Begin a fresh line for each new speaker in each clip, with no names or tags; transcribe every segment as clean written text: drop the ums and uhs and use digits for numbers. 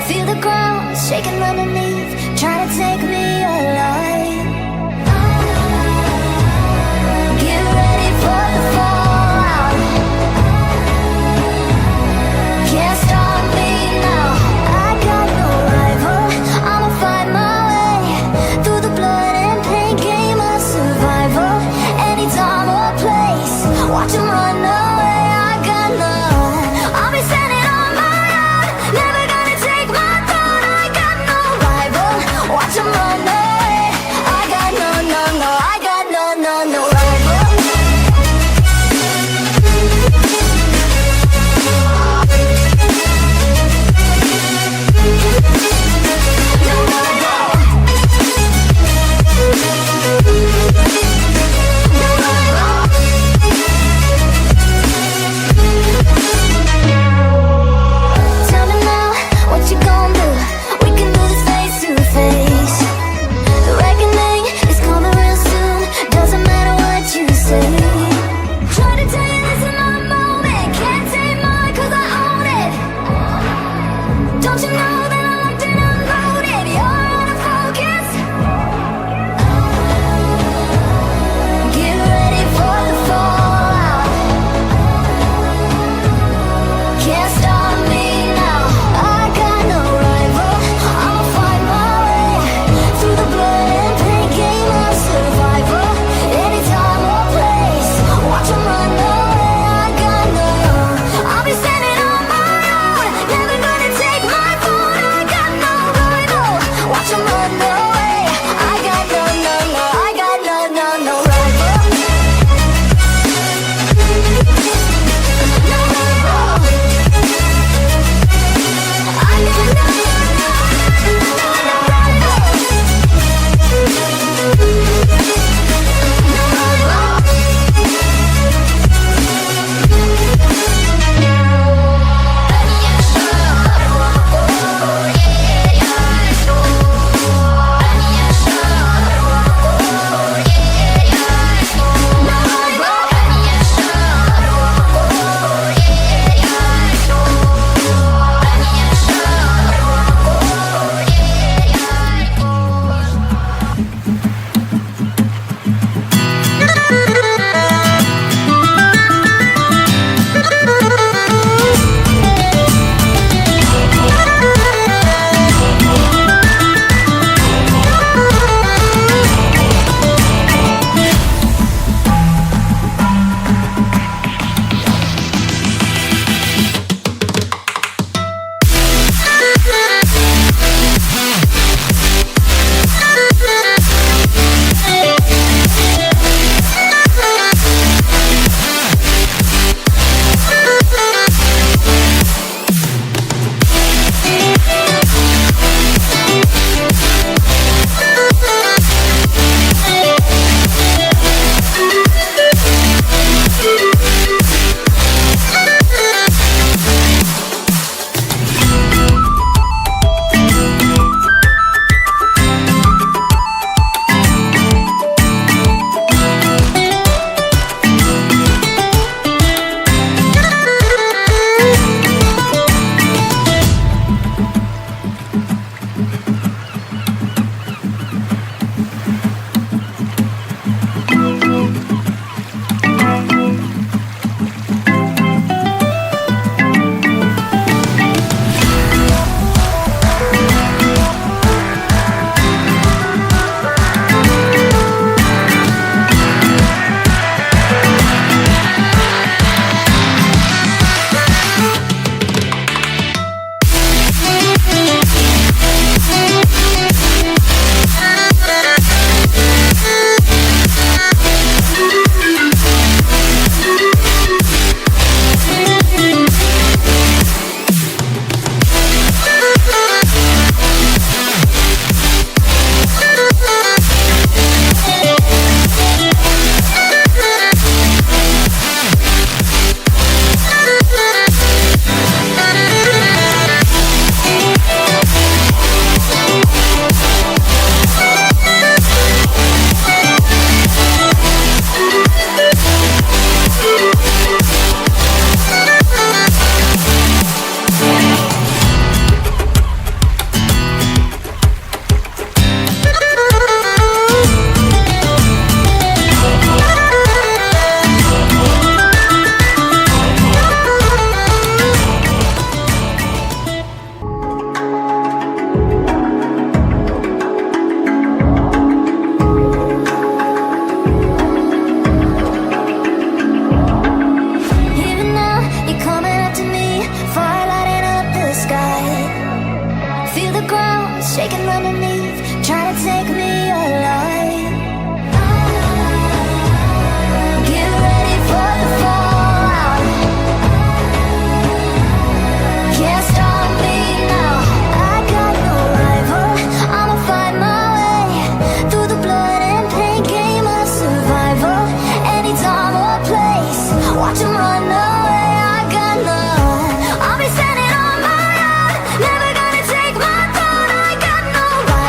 Feel the ground shaking underneath, trying to take me alive. Get ready for the fallout. Can't stop me now. I got no rival. I'ma find my way through the blood and pain, game of survival. Any time or place, watch 'em run away. I got none. I'll be standing on my own, never gonna take my throne. I got no rival. Watch 'em run. shaking underneath, trying to take me alive. Get ready for the fallout. Can't stop me now. I got no rival. I'ma find my way through the blood and pain. Game of survival. Any time or place. Watch 'em run away. I got none. I'll be standing on my own. Never gonna take my throne. I got no rival.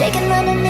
shaking underneath